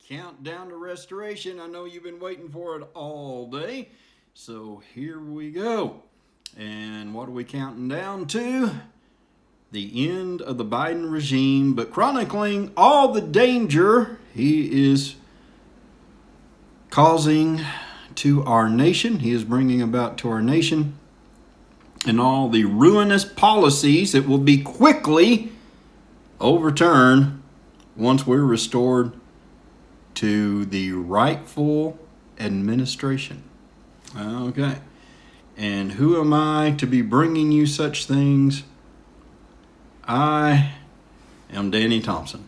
Countdown to restoration. I know you've been waiting for it all day. So here we go. And what are we counting down to? The end of the Biden regime, but chronicling all the danger he is causing to our nation. He is bringing about to our nation, and all the ruinous policies that will be quickly overturned once we're restored to the rightful administration. Okay. And who am I to be bringing you such things? I am Danny Thompson.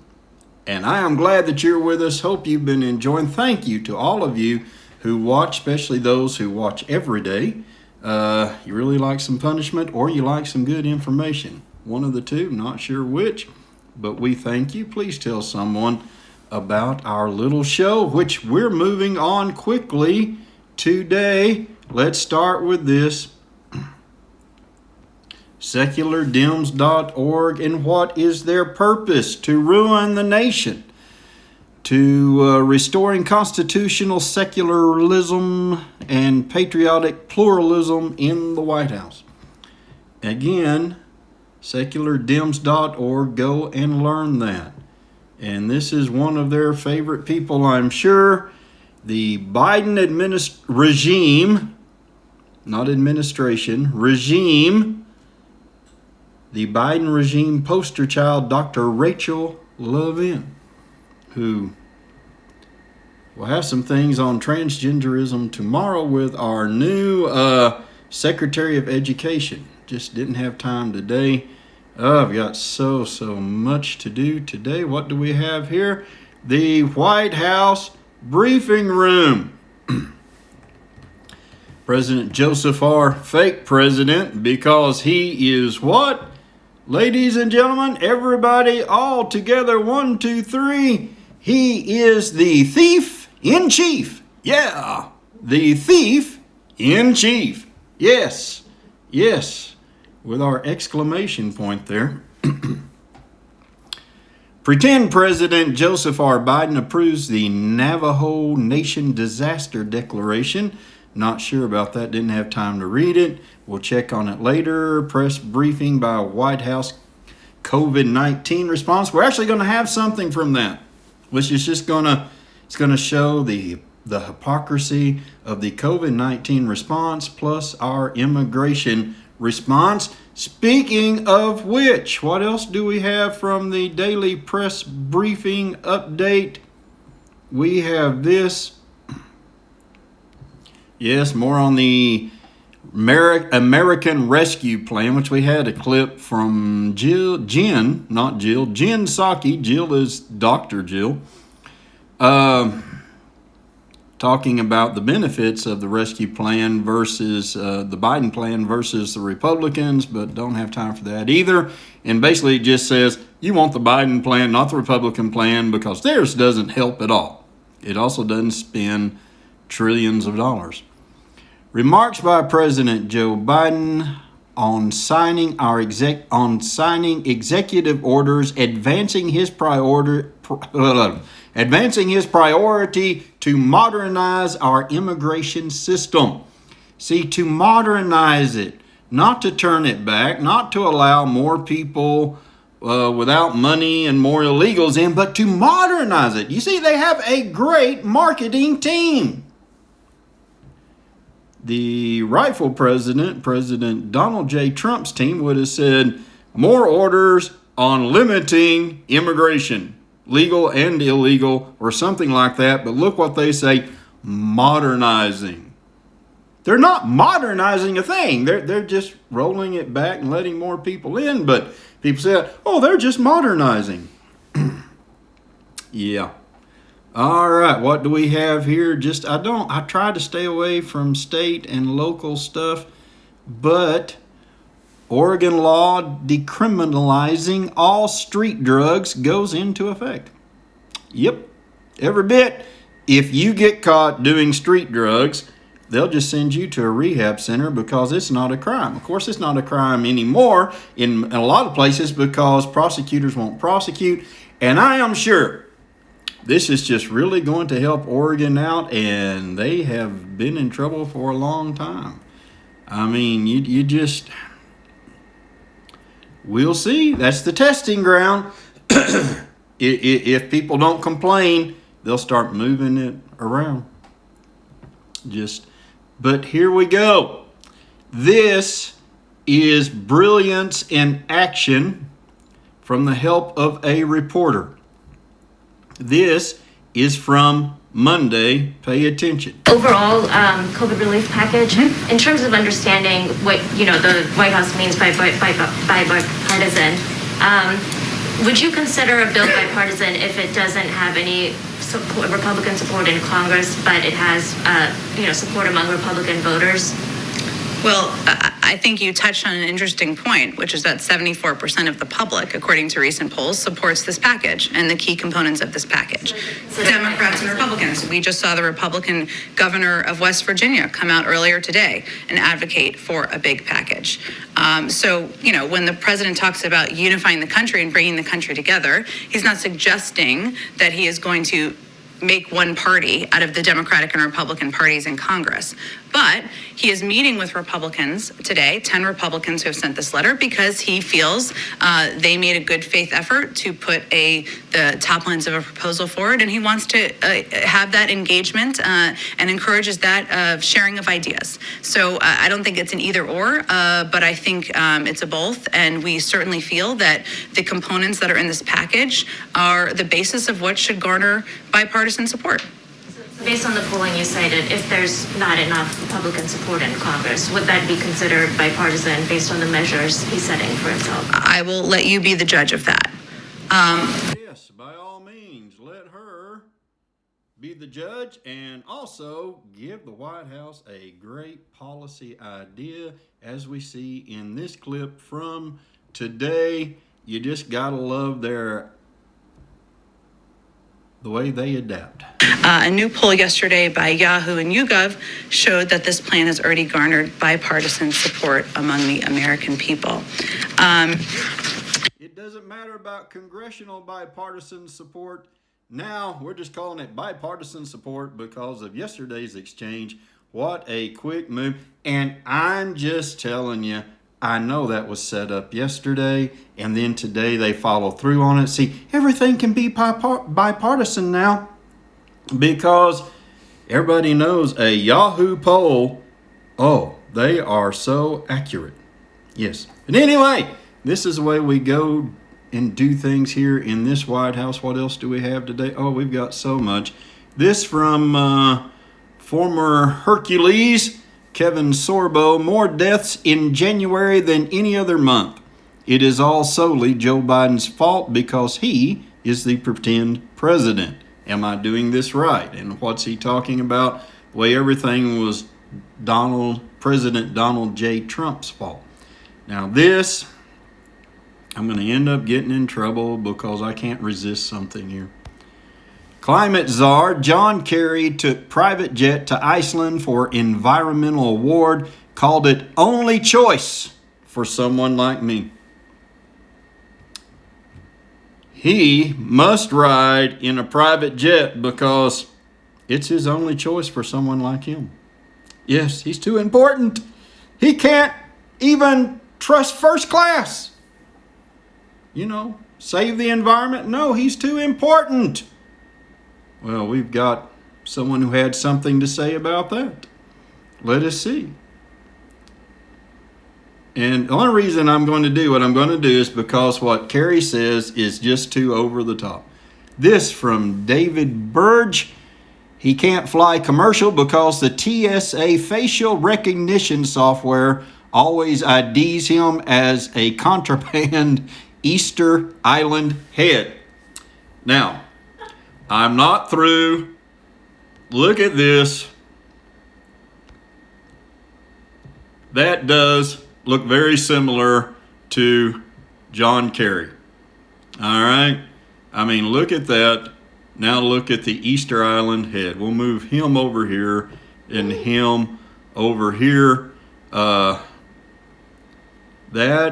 And I am glad that you're with us. Hope you've been enjoying. Thank you to all of you who watch, especially those who watch every day. You really like some punishment or you like some good information. One of the two, not sure which, but we thank you. Please tell someone about our little show, which we're moving on quickly today. Let's start with this. SecularDems.org, and what is their purpose? To ruin the nation, to restoring constitutional secularism and patriotic pluralism in the White House. Again, SecularDems.org, go and learn that. And this is one of their favorite people, I'm sure. The Biden regime, not administration, regime, the Biden regime poster child, Dr. Rachel Levin, who will have some things on transgenderism tomorrow with our new Secretary of Education. Just didn't have time today. I've got so much to do today. What do we have here? The White House briefing room. President Joseph R. Fake President, because he is what? Ladies and gentlemen, everybody all together, 1, 2, 3. He is the thief in chief. Yeah, the thief in chief. Yes, with our exclamation point there. Pretend President Joseph R. Biden approves the Navajo Nation Disaster Declaration. Not sure about that, didn't have time to read it. We'll check on it later. Press briefing by White House COVID-19 response. We're actually going to have something from that, which is just going to show the hypocrisy of the COVID-19 response plus our immigration response. Speaking of which, what else do we have from the daily press briefing update? We have this. Yes, more on the American Rescue Plan, which we had a clip from Jen Psaki. Jill is Dr. Jill. Talking about the benefits of the rescue plan versus the Biden plan versus the Republicans, but don't have time for that either. And basically it just says you want the Biden plan, not the Republican plan, because theirs doesn't help at all. It also doesn't spend trillions of dollars. Remarks by President Joe Biden on signing executive orders advancing his priority to modernize our immigration system. See, to modernize it, not to turn it back, not to allow more people without money and more illegals in, but to modernize it. You see, they have a great marketing team. The rightful president, President Donald J. Trump's team, would have said more orders on limiting immigration, legal and illegal, or something like that. But look what they say, modernizing. They're not modernizing a thing. They're just rolling it back and letting more people in. But people say, oh, they're just modernizing. Yeah. All right, what do we have here? I try to stay away from state and local stuff, but Oregon law decriminalizing all street drugs goes into effect. Yep, every bit. If you get caught doing street drugs, they'll just send you to a rehab center because it's not a crime. Of course, it's not a crime anymore in a lot of places because prosecutors won't prosecute. And I am sure this is just really going to help Oregon out, and they have been in trouble for a long time. I mean, you just, we'll see. That's the testing ground. If people don't complain, they'll start moving it around. But here we go. This is brilliance in action from the help of a reporter. This is from Monday. Pay attention. Overall, COVID relief package, in terms of understanding what the White House means by bipartisan, would you consider a bill bipartisan if it doesn't have any Republican support in Congress, but it has support among Republican voters? Well, I think you touched on an interesting point, which is that 74% of the public, according to recent polls, supports this package and the key components of this package. So Democrats and Republicans. We just saw the Republican governor of West Virginia come out earlier today and advocate for a big package. So, when the president talks about unifying the country and bringing the country together, he's not suggesting that he is going to make one party out of the Democratic and Republican parties in Congress. But he is meeting with Republicans today, 10 Republicans who have sent this letter, because he feels they made a good faith effort to put the top lines of a proposal forward, and he wants to have that engagement and encourages that sharing of ideas. So I don't think it's an either or, but I think it's a both, and we certainly feel that the components that are in this package are the basis of what should garner bipartisan support. Based on the polling you cited, if there's not enough Republican support in Congress, would that be considered bipartisan based on the measures he's setting for himself? I will let you be the judge of that. Yes, by all means, let her be the judge, and also give the White House a great policy idea, as we see in this clip from today. You just gotta love the way they adapt. A new poll yesterday by Yahoo and YouGov showed that this plan has already garnered bipartisan support among the American people. It doesn't matter about congressional bipartisan support. Now we're just calling it bipartisan support because of yesterday's exchange. What a quick move. And I'm just telling you, I know that was set up yesterday, and then today they follow through on it. See, everything can be bipartisan now because everybody knows a Yahoo poll, they are so accurate. Yes. But anyway, this is the way we go and do things here in this White House. What else do we have today? Oh, we've got so much. This from former Hercules, Kevin Sorbo: more deaths in January than any other month. It is all solely Joe Biden's fault because he is the pretend president. Am I doing this right? And what's he talking about? The way everything was President Donald J. Trump's fault. Now this, I'm going to end up getting in trouble because I can't resist something here. Climate czar John Kerry took private jet to Iceland for environmental award, called it only choice for someone like me. He must ride in a private jet because it's his only choice for someone like him. Yes, he's too important. He can't even trust first class. Save the environment. No, he's too important. Well, we've got someone who had something to say about that. Let us see. And the only reason I'm going to do what I'm going to do is because what Kerry says is just too over the top. This from David Burge. He can't fly commercial because the TSA facial recognition software always IDs him as a contraband Easter Island head. Now, I'm not through. Look at this. That does look very similar to John Kerry. All right. I mean, look at that. Now look at the Easter Island head. We'll move him over here and him over here. That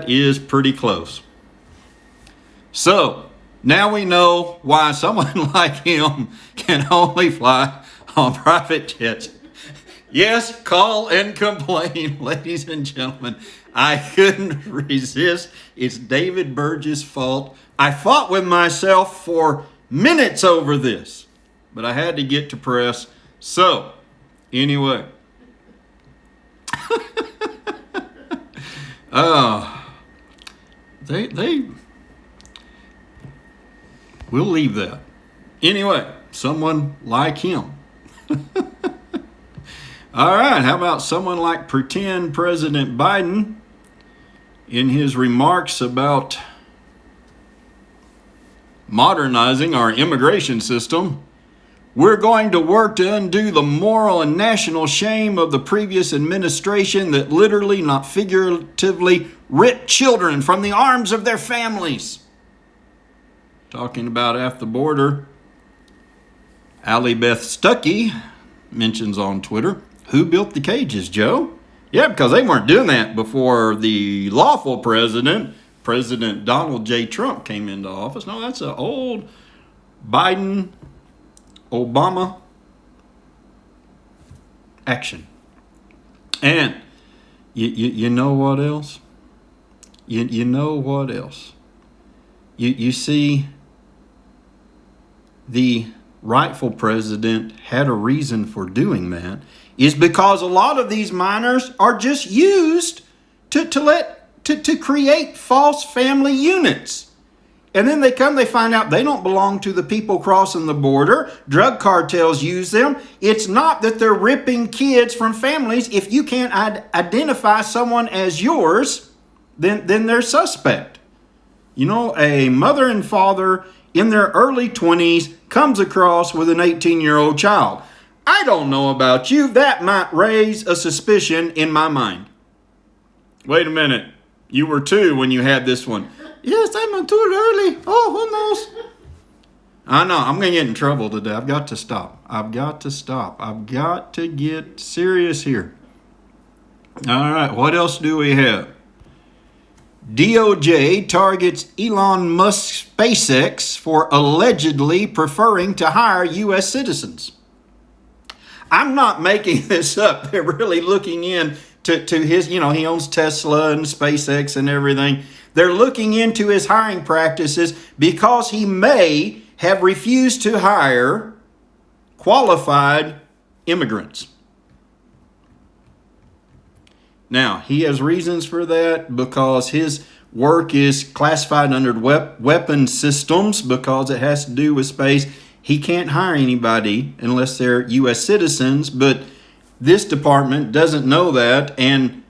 is pretty close. So now we know why someone like him can only fly on private jets. Yes, call and complain, ladies and gentlemen. I couldn't resist. It's David Burge's fault. I fought with myself for minutes over this, but I had to get to press. So, anyway. We'll leave that. Anyway, someone like him. All right, how about someone like pretend President Biden in his remarks about modernizing our immigration system? We're going to work to undo the moral and national shame of the previous administration that literally, not figuratively, ripped children from the arms of their families. Talking about at the border, Allie Beth Stuckey mentions on Twitter, who built the cages, Joe? Yeah, because they weren't doing that before the lawful president, President Donald J. Trump, came into office. No, that's an old Biden, Obama action. And you know what else? You know what else? You see, the rightful president had a reason for doing that, is because a lot of these minors are just used to create false family units. And then they find out they don't belong to the people crossing the border. Drug cartels use them. It's not that they're ripping kids from families. If you can't identify someone as yours, then they're suspect. You know, a mother and father in their early 20s comes across with an 18-year-old child. I don't know about you, that might raise a suspicion in my mind. Wait a minute, you were 2 when you had this one. Yes, I'm too early. Oh, who knows? I know, I'm going to get in trouble today. I've got to stop. I've got to get serious here. All right, what else do we have? DOJ targets Elon Musk's SpaceX for allegedly preferring to hire U.S. citizens. I'm not making this up. They're really looking in to his, he owns Tesla and SpaceX and everything. They're looking into his hiring practices because he may have refused to hire qualified immigrants. Now, he has reasons for that because his work is classified under weapon systems because it has to do with space. He can't hire anybody unless they're U.S. citizens, but this department doesn't know that. And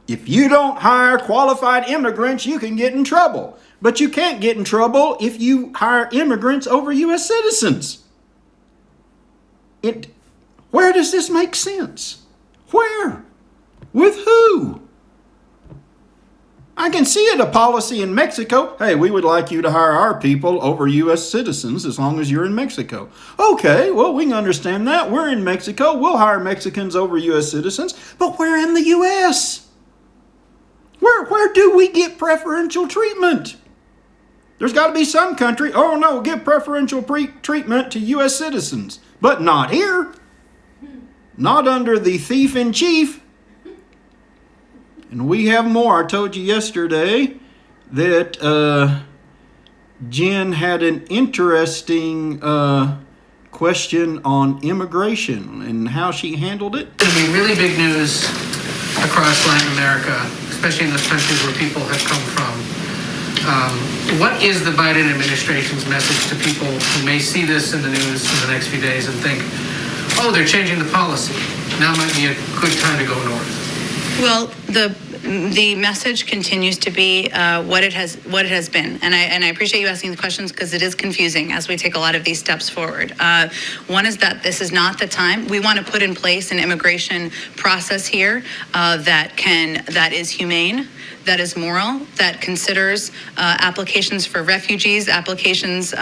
if you don't hire qualified immigrants, you can get in trouble. But you can't get in trouble if you hire immigrants over U.S. citizens. Where does this make sense? Where? With who? I can see it, a policy in Mexico. Hey, we would like you to hire our people over U.S. citizens as long as you're in Mexico. Okay, well, we can understand that. We're in Mexico. We'll hire Mexicans over U.S. citizens. But we're in the U.S. Where do we get preferential treatment? There's got to be some country, oh no, give preferential treatment to U.S. citizens. But not here. Not under the thief in chief. And we have more. I told you yesterday that Jen had an interesting question on immigration and how she handled it. It's going to be really big news across Latin America, especially in those countries where people have come from. What is the Biden administration's message to people who may see this in the news in the next few days and think, oh, they're changing the policy. Now might be a good time to go north? Well, the message continues to be what it has been, and I appreciate you asking the questions because it is confusing as we take a lot of these steps forward. One is that this is not the time. We want to put in place an immigration process here that is humane, that is moral, that considers applications for refugees, applications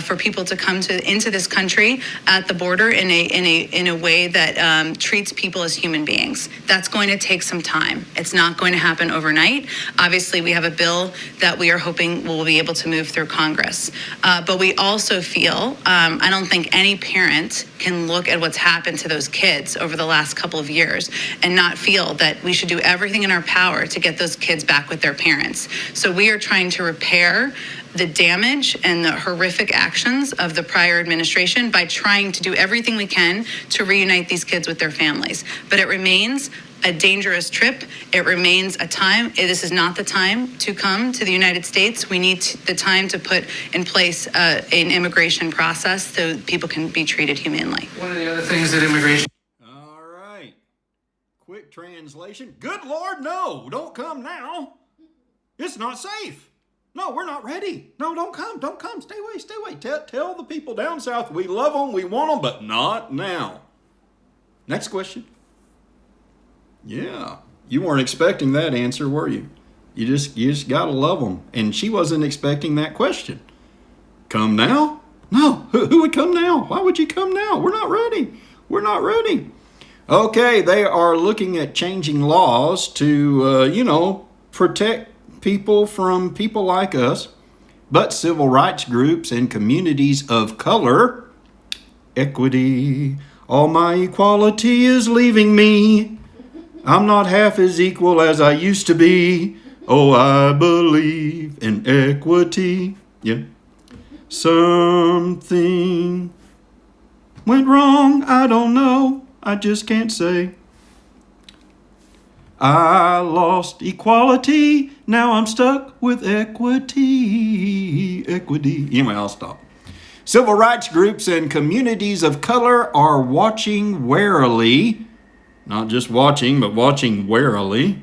for people to come into this country at the border in a way that treats people as human beings. That's going to take some time. It's not going to happen overnight. Obviously, we have a bill that we are hoping will be able to move through Congress. But we also feel, I don't think any parent can look at what's happened to those kids over the last couple of years and not feel that we should do everything in our power to get those kids back with their parents. So we are trying to repair the damage and the horrific actions of the prior administration by trying to do everything we can to reunite these kids with their families. But it remains a dangerous trip. It remains a time. This is not the time to come to the United States. We need the time to put in place an immigration process so people can be treated humanely. One of the other things that immigration... All right. Quick translation. Good Lord, no. Don't come now. It's not safe. No, we're not ready. No, don't come. Don't come. Stay away. Stay away. Tell the people down south we love them, we want them, but not now. Next question. Yeah. You weren't expecting that answer, were you? You just got to love them. And she wasn't expecting that question. Come now? No. Who would come now? Why would you come now? We're not ready. We're not ready. Okay, they are looking at changing laws to, protect people from people like us, but civil rights groups and communities of color, equity, all my equality is leaving me. I'm not half as equal as I used to be. Oh, I believe in equity. Yeah. Something went wrong, I don't know, I just can't say. I lost equality, now I'm stuck with equity. Anyway, I'll stop. Civil rights groups and communities of color are watching warily, not just watching, but watching warily,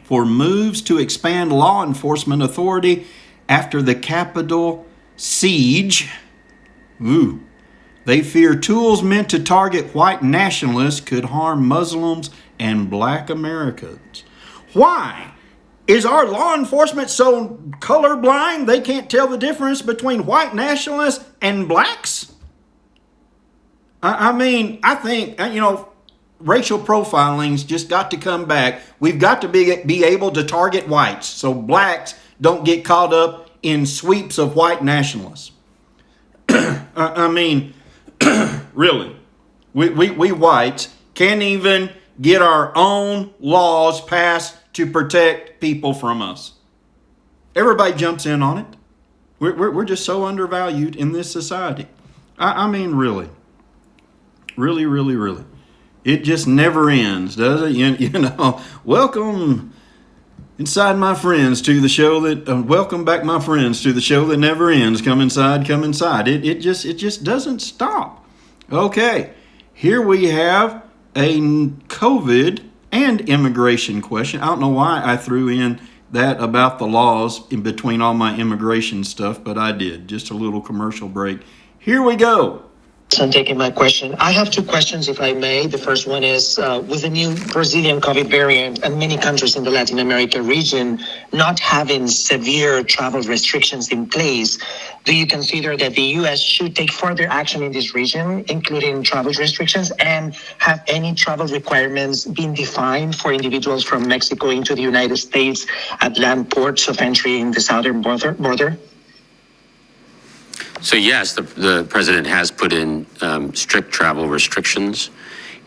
for moves to expand law enforcement authority after the Capitol siege. Ooh. They fear tools meant to target white nationalists could harm Muslims and black Americans. Why? Is our law enforcement so colorblind they can't tell the difference between white nationalists and blacks? I think, racial profiling's just got to come back. We've got to be able to target whites so blacks don't get caught up in sweeps of white nationalists. Really, we whites can't even get our own laws passed to protect people from us. Everybody jumps in on it. We're just so undervalued in this society. Really. Really. It just never ends, does it? Welcome inside my friends to the show that, welcome back my friends to the show that never ends. Come inside. It just doesn't stop. Okay, here we have a COVID and immigration question. I don't know why I threw in that about the laws in between all my immigration stuff, but I did. Just a little commercial break. Here we go. I'm taking my question. I have two questions, if I may. The first one is, with the new Brazilian COVID variant and many countries in the Latin America region not having severe travel restrictions in place, do you consider that the U.S. should take further action in this region, including travel restrictions, and have any travel requirements been defined for individuals from Mexico into the United States at land ports of entry in the southern border? So yes, the president has put in strict travel restrictions.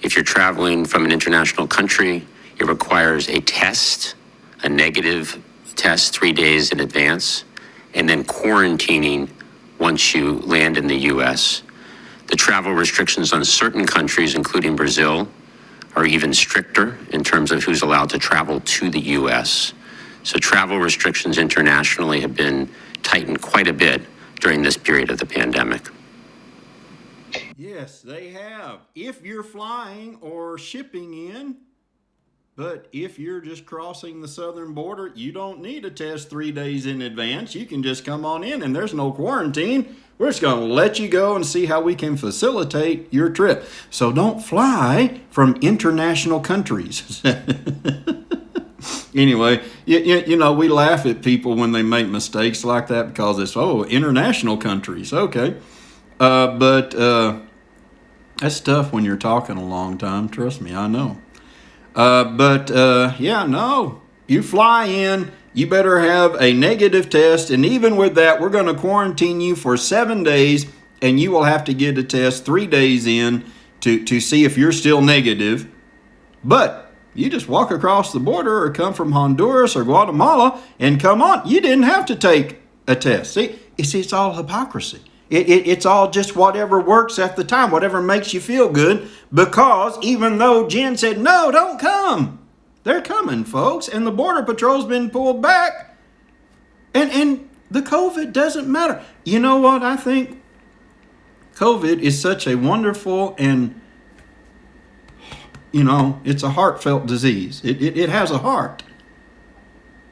If you're traveling from an international country, it requires a test, a negative test 3 days in advance, and then quarantining once you land in the U.S. The travel restrictions on certain countries, including Brazil, are even stricter in terms of who's allowed to travel to the U.S. So travel restrictions internationally have been tightened quite a bit during this period of the pandemic. Yes, they have. If you're flying or shipping in, but if you're just crossing the southern border, you don't need a test 3 days in advance. You can just come on in and there's no quarantine. We're just going to let you go and see how we can facilitate your trip. So don't fly from international countries. Anyway, you know, we laugh at people when they make mistakes like that because it's, international countries. Okay. But that's tough when you're talking a long time. Trust me, I know. No. You fly in, you better have a negative test. And even with that, we're going to quarantine you for 7 days, and you will have to get a test 3 days in to see if you're still negative. But you just walk across the border or come from Honduras or Guatemala and come on. You didn't have to take a test. See, it's all hypocrisy. It's all just whatever works at the time, whatever makes you feel good, because even though Jen said, no, don't come, they're coming, folks, and the Border Patrol's been pulled back, and the COVID doesn't matter. You know what? I think COVID is such a wonderful and, it's a heartfelt disease. It has a heart.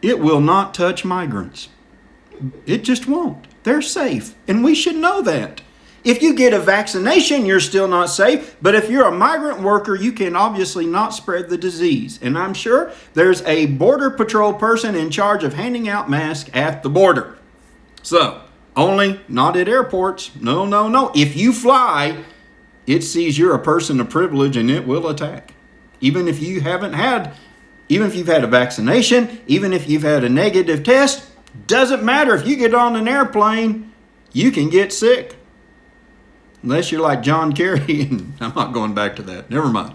It will not touch migrants. It just won't. They're safe, and we should know that. If you get a vaccination, you're still not safe, but if you're a migrant worker, you can obviously not spread the disease. And I'm sure there's a Border Patrol person in charge of handing out masks at the border. So, only not at airports. No. If you fly, it sees you're a person of privilege and it will attack. Even if you've had a vaccination, even if you've had a negative test, doesn't matter. If you get on an airplane, you can get sick. Unless you're like John Kerry, and I'm not going back to that. Never mind.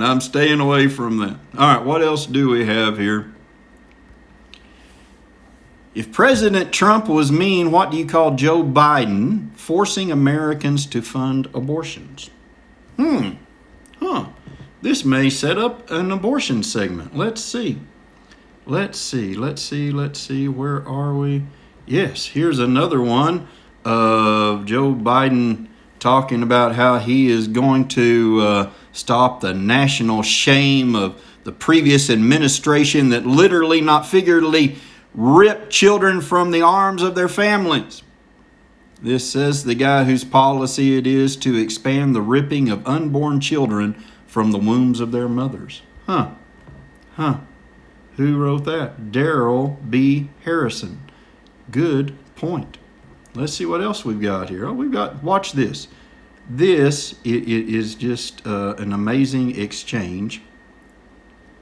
I'm staying away from that. All right, what else do we have here? If President Trump was mean, what do you call Joe Biden forcing Americans to fund abortions? This may set up an abortion segment. Let's see. Where are we? Yes, here's another one of Joe Biden talking about how he is going to stop the national shame of the previous administration that literally, not figuratively, ripped children from the arms of their families. This says the guy whose policy it is to expand the ripping of unborn children from the wombs of their mothers. Who wrote that? Darrell B. Harrison. Good point. Let's see what else we've got here. Watch this. This is just an amazing exchange.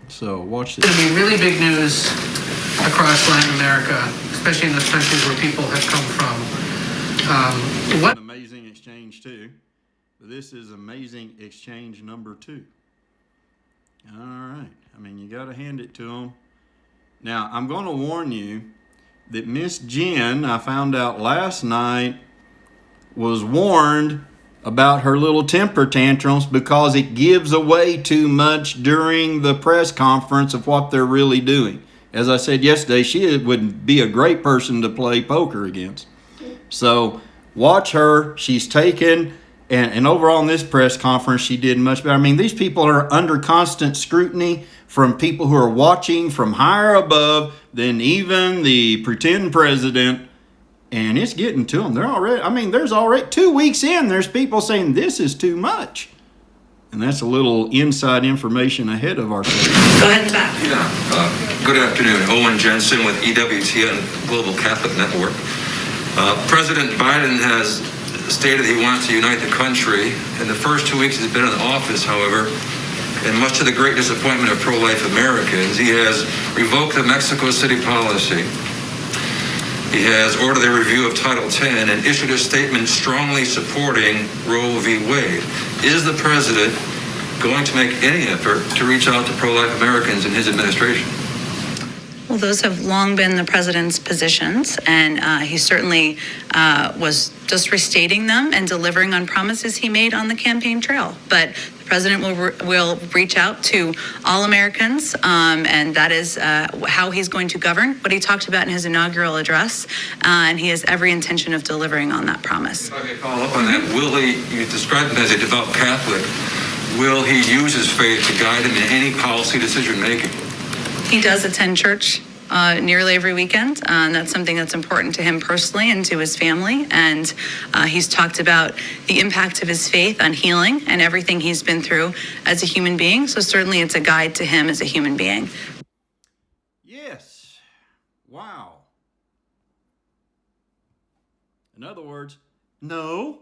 So watch this. It's going to be really big news across Latin America, especially in those countries where people have come from. An amazing exchange too. This is amazing exchange number 2. All right. I mean, you got to hand it to them. Now, I'm going to warn you that Miss Jen, I found out last night, was warned about her little temper tantrums because it gives away too much during the press conference of what they're really doing. As I said yesterday, she would be a great person to play poker against. So watch her. She's taken, and overall in this press conference, she did much better. I mean, these people are under constant scrutiny from people who are watching from higher above than even the pretend president, and it's getting to them. There's already 2 weeks in, there's people saying this is too much. And that's a little inside information ahead of our show. Go ahead and back. Yeah. Good afternoon. Owen Jensen with EWTN Global Catholic Network. President Biden has stated he wants to unite the country. In the first 2 weeks he's been in office, however, and much to the great disappointment of pro-life Americans, he has revoked the Mexico City policy. He has ordered a review of Title X and issued a statement strongly supporting Roe v. Wade. Is the president going to make any effort to reach out to pro-life Americans in his administration? Well, those have long been the president's positions, and he certainly was just restating them and delivering on promises he made on the campaign trail. But the president will reach out to all Americans, and that is how he's going to govern, what he talked about in his inaugural address, and he has every intention of delivering on that promise. If I may follow up on that, you described him as a devout Catholic. Will he use his faith to guide him in any policy decision making? He does attend church nearly every weekend. That's something that's important to him personally and to his family. And he's talked about the impact of his faith on healing and everything he's been through as a human being. So certainly it's a guide to him as a human being. In other words, no,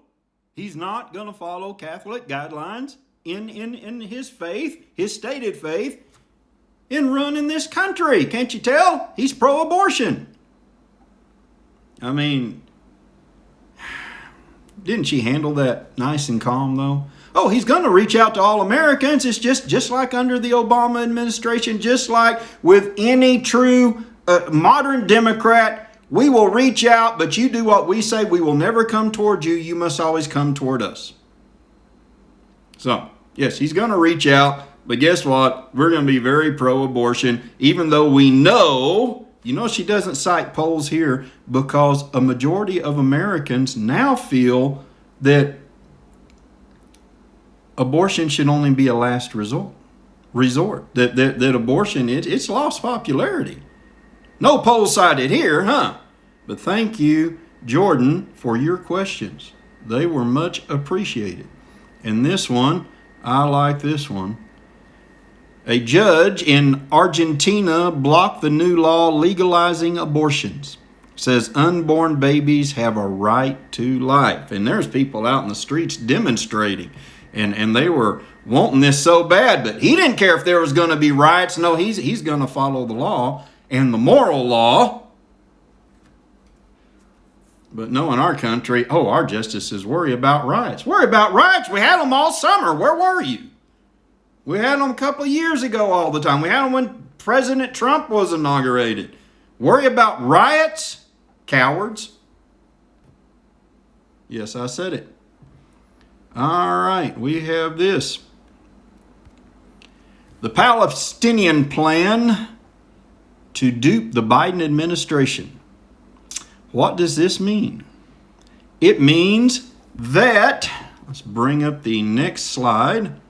he's not going to follow Catholic guidelines in his faith, his stated faith, in running this country. Can't you tell? He's pro-abortion. I mean, didn't she handle that nice and calm, though? Oh, he's going to reach out to all Americans. It's just like under the Obama administration, just like with any true modern Democrat. We will reach out, but you do what we say. We will never come toward you. You must always come toward us. So, yes, he's going to reach out, but guess what? We're going to be very pro-abortion, even though we know, she doesn't cite polls here, because a majority of Americans now feel that abortion should only be a last resort. That abortion, it's lost popularity. No poll cited here, huh? But thank you, Jordan, for your questions. They were much appreciated. And this one, I like this one. A judge in Argentina blocked the new law legalizing abortions. Says unborn babies have a right to life. And there's people out in the streets demonstrating. And they were wanting this so bad, but he didn't care if there was going to be riots. No, he's going to follow the law and the moral law. But no, in our country, our justices worry about riots. Worry about riots? We had them all summer. Where were you? We had them a couple of years ago all the time. We had them when President Trump was inaugurated. Worry about riots? Cowards. Yes, I said it. All right, we have this. The Palestinian plan to dupe the Biden administration. What does this mean? It means that, let's bring up the next slide.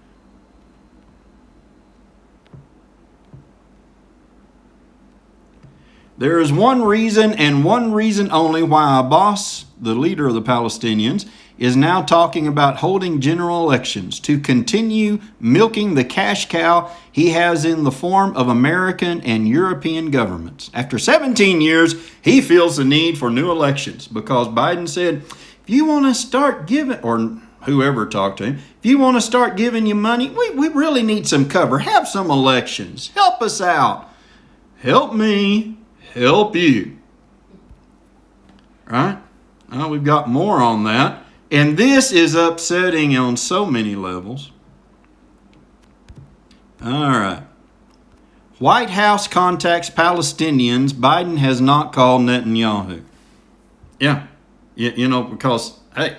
There is one reason and one reason only why Abbas, the leader of the Palestinians, is now talking about holding general elections to continue milking the cash cow he has in the form of American and European governments. After 17 years, he feels the need for new elections because Biden said, if you want to start giving, or whoever talked to him, if you want to start giving you money, we really need some cover. Have some elections. Help us out. Help me. Help you. Right? Well, we've got more on that. And this is upsetting on so many levels. All right. White House contacts Palestinians. Biden has not called Netanyahu. Yeah. Because, hey,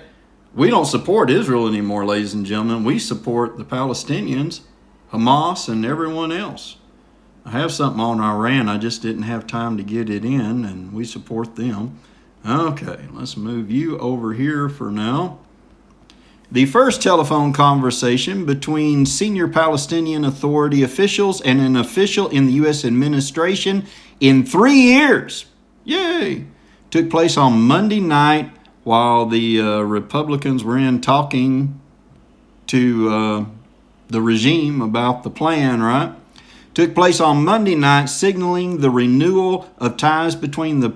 we don't support Israel anymore, ladies and gentlemen. We support the Palestinians, Hamas, and everyone else. I have something on Iran. I just didn't have time to get it in, and we support them. Okay, let's move you over here for now. The first telephone conversation between senior Palestinian Authority officials and an official in the U.S. administration in 3 years, yay, took place on Monday night while the Republicans were in talking to the regime about the plan, right? Took place on Monday night, signaling the renewal of ties between the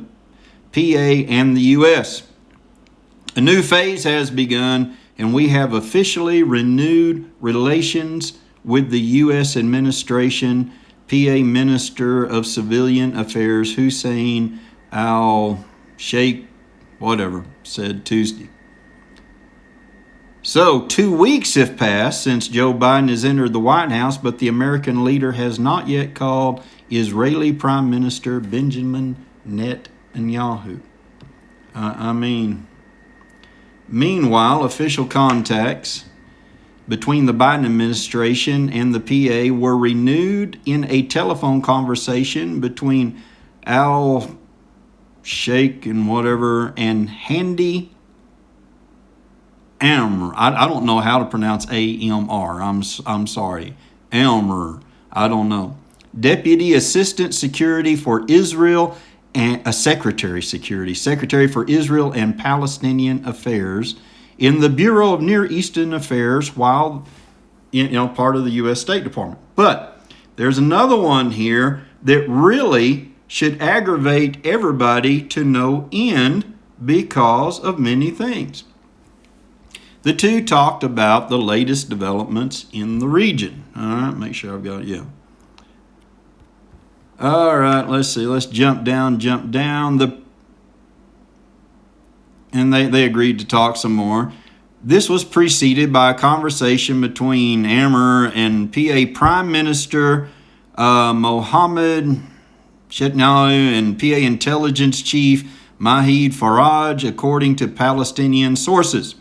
PA and the U.S. A new phase has begun, and we have officially renewed relations with the U.S. administration. PA Minister of Civilian Affairs Hussein al-Sheikh, whatever, said Tuesday. So 2 weeks have passed since Joe Biden has entered the White House, but the American leader has not yet called Israeli Prime Minister Benjamin Netanyahu. Meanwhile, official contacts between the Biden administration and the PA were renewed in a telephone conversation between al-Sheikh and whatever and Handy Amr. I don't know how to pronounce A-M-R. I'm sorry. Amr. I don't know. Deputy Assistant Security for Israel and a Secretary for Israel and Palestinian Affairs in the Bureau of Near Eastern Affairs while part of the U.S. State Department. But there's another one here that really should aggravate everybody to no end because of many things. The two talked about the latest developments in the region. All right, make sure I've got it. Yeah. All right, let's see. Let's jump down. And they agreed to talk some more. This was preceded by a conversation between Amr and PA Prime Minister Mohammed Shetnawi and PA Intelligence Chief Mahid Faraj, according to Palestinian sources.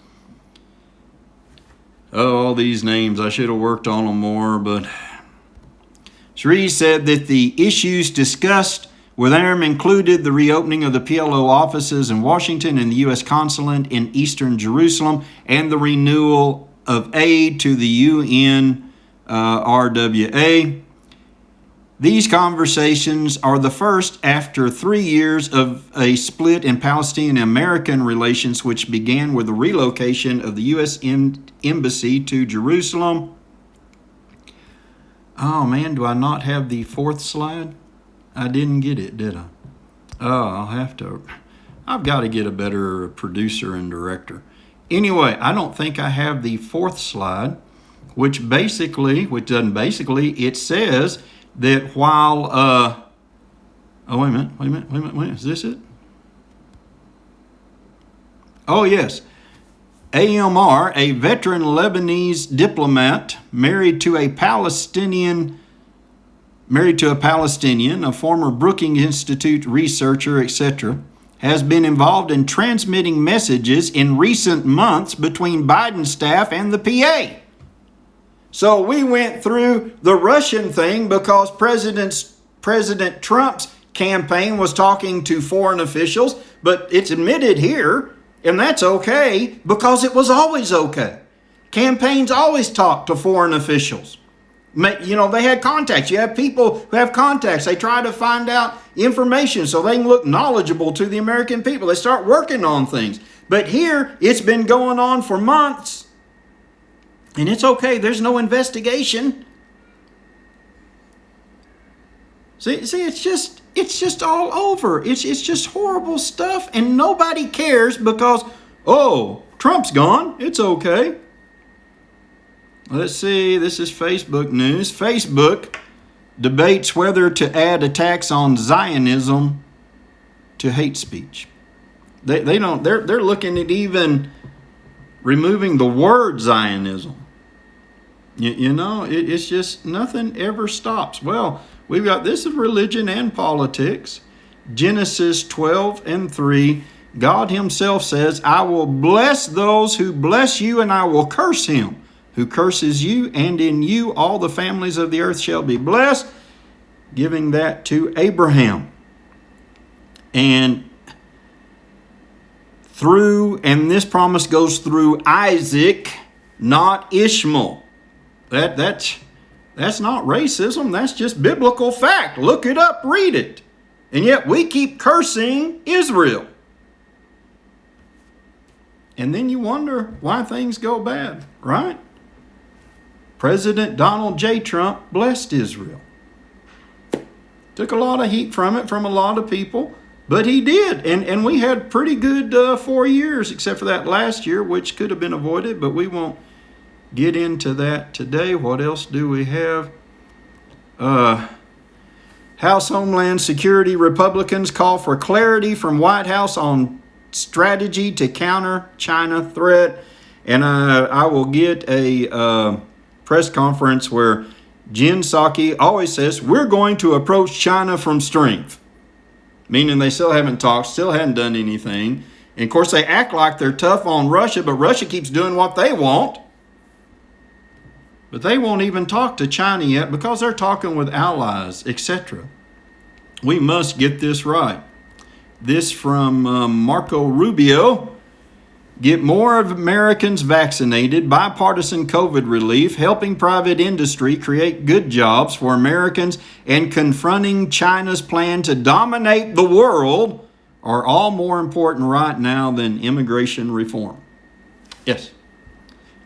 Oh, all these names, I should have worked on them more, but Sri said that the issues discussed with them included the reopening of the PLO offices in Washington and the U.S. consulate in eastern Jerusalem and the renewal of aid to the UN RWA. These conversations are the first after 3 years of a split in Palestinian-American relations, which began with the relocation of the U.S. Embassy to Jerusalem. Oh man, do I not have the fourth slide? I didn't get it, did I? Oh, I've got to get a better producer and director. Anyway, I don't think I have the fourth slide, it says that while, oh, wait a minute, is this it? Oh, yes. AMR, a veteran Lebanese diplomat married to a Palestinian, a former Brookings Institute researcher, etc., has been involved in transmitting messages in recent months between Biden's staff and the PA. So we went through the Russian thing because President Trump's campaign was talking to foreign officials, but it's admitted here, and that's okay because it was always okay. Campaigns always talk to foreign officials. You know, they had contacts. You have people who have contacts. They try to find out information so they can look knowledgeable to the American people. They start working on things. But here, it's been going on for months. And it's okay. There's no investigation. See, it's just all over. It's just horrible stuff. And nobody cares because, oh, Trump's gone. It's okay. Let's see, this is Facebook news. Facebook debates whether to add a tax on Zionism to hate speech. They're looking at even removing the word Zionism. You know, it's just nothing ever stops. Well, we've got this is religion and politics. Genesis 12:3. God himself says, I will bless those who bless you, and I will curse him who curses you, and in you all the families of the earth shall be blessed, giving that to Abraham. And this promise goes through Isaac, not Ishmael. That's not racism, that's just biblical fact. Look it up, read it. And yet we keep cursing Israel. And then you wonder why things go bad, right? President Donald J. Trump blessed Israel. Took a lot of heat from it from a lot of people, but he did. And we had pretty good 4 years, except for that last year, which could have been avoided, but we won't get into that today. What else do we have? House Homeland Security Republicans call for clarity from White House on strategy to counter China threat. And I will get a press conference where Jen Psaki always says, we're going to approach China from strength. Meaning they still haven't talked, still hadn't done anything. And of course they act like they're tough on Russia, but Russia keeps doing what they want. But they won't even talk to China yet because they're talking with allies, etc. We must get this right. This from Marco Rubio. Get more of Americans vaccinated, bipartisan COVID relief, helping private industry create good jobs for Americans, and confronting China's plan to dominate the world are all more important right now than immigration reform. Yes.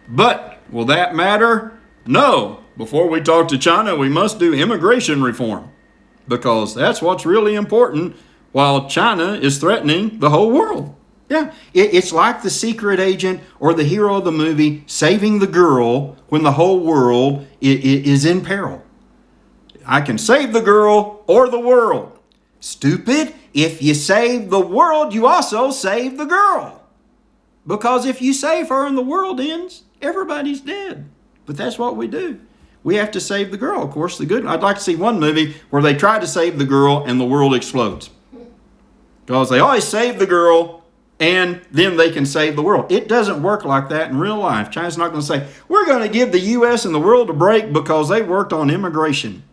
But will that matter? No. Before we talk to China, we must do immigration reform because that's what's really important while China is threatening the whole world. Yeah, it's like the secret agent or the hero of the movie saving the girl when the whole world is in peril. I can save the girl or the world. Stupid. If you save the world, you also save the girl. Because if you save her and the world ends, everybody's dead. But that's what we do. We have to save the girl. Of course, I'd like to see one movie where they try to save the girl and the world explodes. Because they always save the girl and then they can save the world. It doesn't work like that in real life. China's not going to say, we're going to give the U.S. and the world a break because they worked on immigration.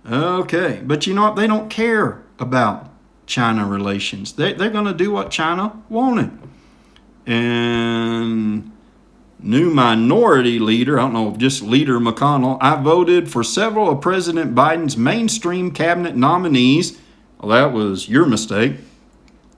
Okay, but you know what? They don't care about China relations. They're going to do what China wanted. And new minority leader, I don't know, just Leader McConnell, I voted for several of President Biden's mainstream cabinet nominees. Well, that was your mistake.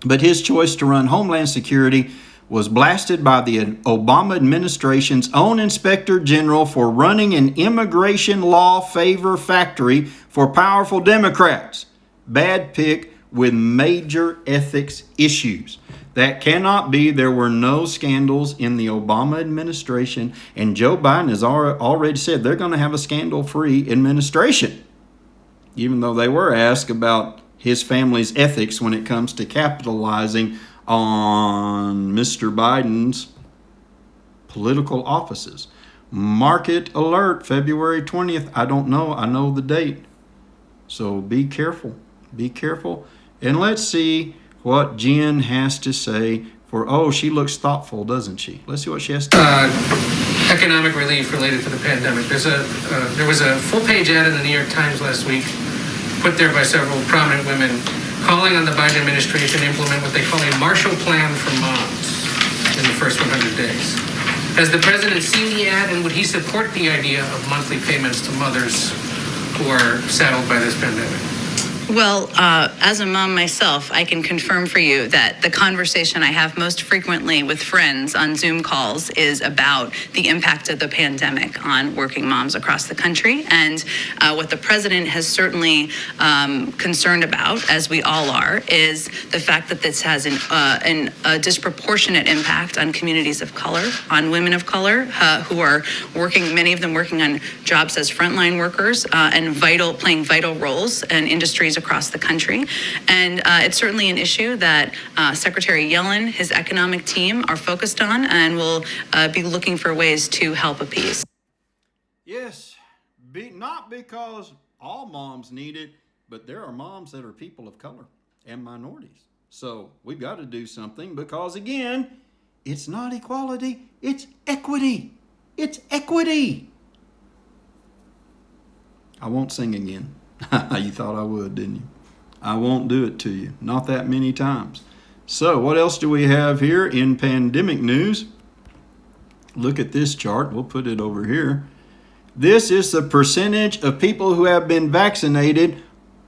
But his choice to run Homeland Security was blasted by the Obama administration's own inspector general for running an immigration law favor factory for powerful Democrats. Bad pick with major ethics issues. That cannot be. There were no scandals in the Obama administration, and Joe Biden has already said they're going to have a scandal-free administration, even though they were asked about his family's ethics when it comes to capitalizing on Mr. Biden's political offices. Market alert, February 20th. I don't know. I know the date. So be careful. Be careful. And let's see what Jen has to say she looks thoughtful, doesn't she? Let's see what she has to say. Economic relief related to the pandemic. There was a full-page ad in the New York Times last week, put there by several prominent women, calling on the Biden administration to implement what they call a Marshall Plan for moms in the first 100 days. Has the president seen the ad, and would he support the idea of monthly payments to mothers who are saddled by this pandemic? Well, as a mom myself, I can confirm for you that the conversation I have most frequently with friends on Zoom calls is about the impact of the pandemic on working moms across the country. And what the president has certainly concerned about, as we all are, is the fact that this has a disproportionate impact on communities of color, on women of color who are working, many of them working on jobs as frontline workers and playing vital roles in industries across the country. And it's certainly an issue that Secretary Yellen, his economic team are focused on and will be looking for ways to help appease. Yes, not because all moms need it, but there are moms that are people of color and minorities. So we've got to do something because, again, it's not equality, it's equity. It's equity. I won't sing again. You thought I would, didn't you? I won't do it to you. Not that many times. So what else do we have here in pandemic news? Look at this chart. We'll put it over here. This is the percentage of people who have been vaccinated.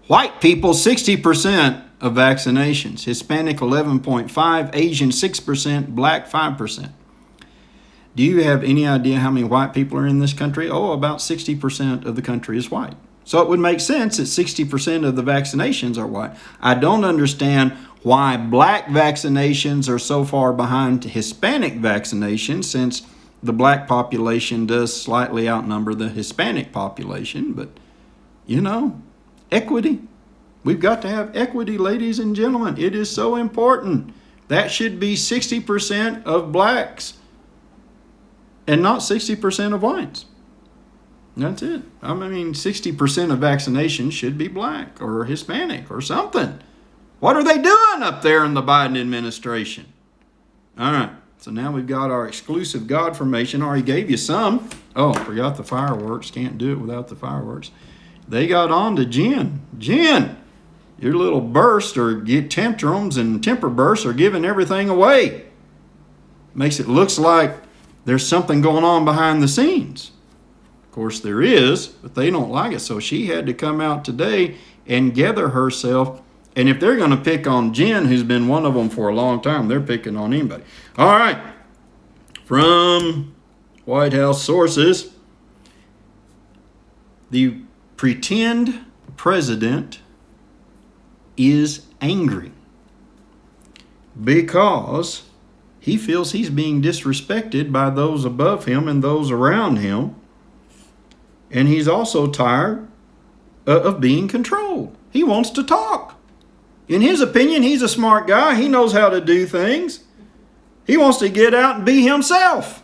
White people, 60% of vaccinations. Hispanic, 11.5%. Asian, 6%. Black, 5%. Do you have any idea how many white people are in this country? About 60% of the country is white. So it would make sense that 60% of the vaccinations are white. I don't understand why black vaccinations are so far behind Hispanic vaccinations, since the black population does slightly outnumber the Hispanic population. But, equity. We've got to have equity, ladies and gentlemen. It is so important. That should be 60% of blacks and not 60% of whites. That's it. 60% of vaccinations should be black or Hispanic or something. What are they doing up there in the Biden administration? All right. So now we've got our exclusive Godformation. I already gave you some. Forgot the fireworks. Can't do it without the fireworks. They got on to Jen. Jen, your little bursts or tantrums and temper bursts are giving everything away. Looks like there's something going on behind the scenes. Of course there is, but they don't like it. So she had to come out today and gather herself. And if they're going to pick on Jen, who's been one of them for a long time, they're picking on anybody. All right. From White House sources, the pretend president is angry. because he feels he's being disrespected by those above him and those around him. And he's also tired of being controlled. He wants to talk. In his opinion, he's a smart guy. He knows how to do things. He wants to get out and be himself.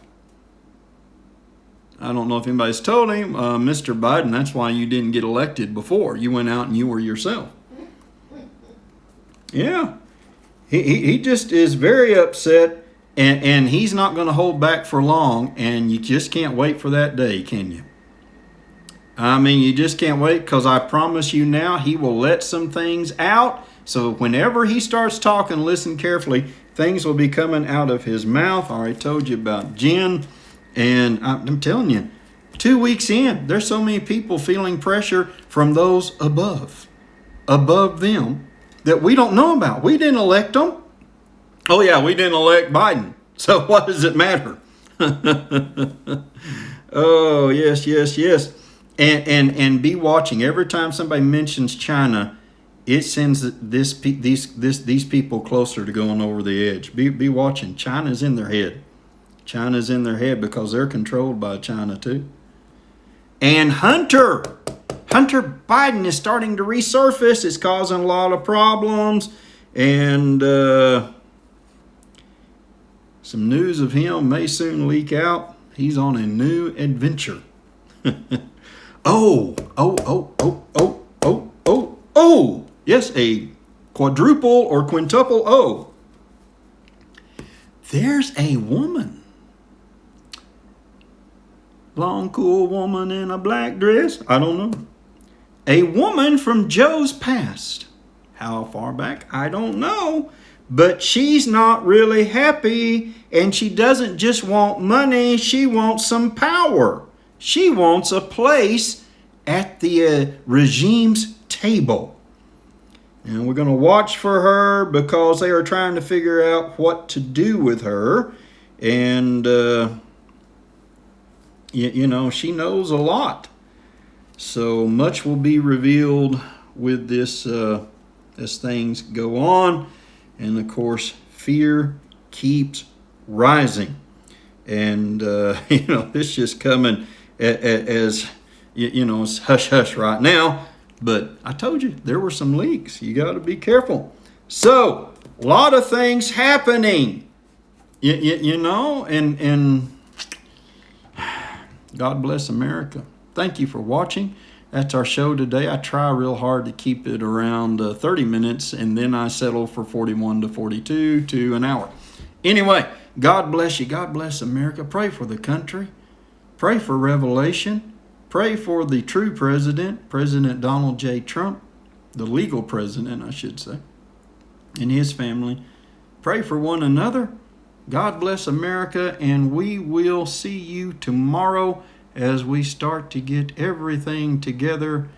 I don't know if anybody's told him, Mr. Biden, that's why you didn't get elected before. You went out and you were yourself. Yeah. He just is very upset, and he's not going to hold back for long, and you just can't wait for that day, can you? I mean, you just can't wait, because I promise you now, he will let some things out. So whenever he starts talking, listen carefully, things will be coming out of his mouth. I already told you about Jen. And I'm telling you, 2 weeks in, there's so many people feeling pressure from those above them, that we don't know about. We didn't elect them. Oh yeah, we didn't elect Biden. So what does it matter? Oh, yes. And be watching. Every time somebody mentions China, it sends these people closer to going over the edge. Be watching. China's in their head. China's in their head because they're controlled by China too. And Hunter Biden is starting to resurface. It's causing a lot of problems. And some news of him may soon leak out. He's on a new adventure. Oh. Yes, a quadruple or quintuple O. There's a woman. Long, cool woman in a black dress. I don't know. A woman from Joe's past. How far back? I don't know. But she's not really happy, and she doesn't just want money. She wants some power. She wants a place at the regime's table. And we're going to watch for her because they are trying to figure out what to do with her. And you know, she knows a lot. So much will be revealed with this as things go on. And of course, fear keeps rising. And, you know, it's just coming as you know, it's hush-hush right now. But I told you, there were some leaks. You got to be careful. So, a lot of things happening. You know, and God bless America. Thank you for watching. That's our show today. I try real hard to keep it around 30 minutes, and then I settle for 41 to 42 to an hour. Anyway, God bless you. God bless America. Pray for the country. Pray for revelation. Pray for the true president, President Donald J. Trump, the legal president, I should say, and his family. Pray for one another. God bless America, and we will see you tomorrow as we start to get everything together.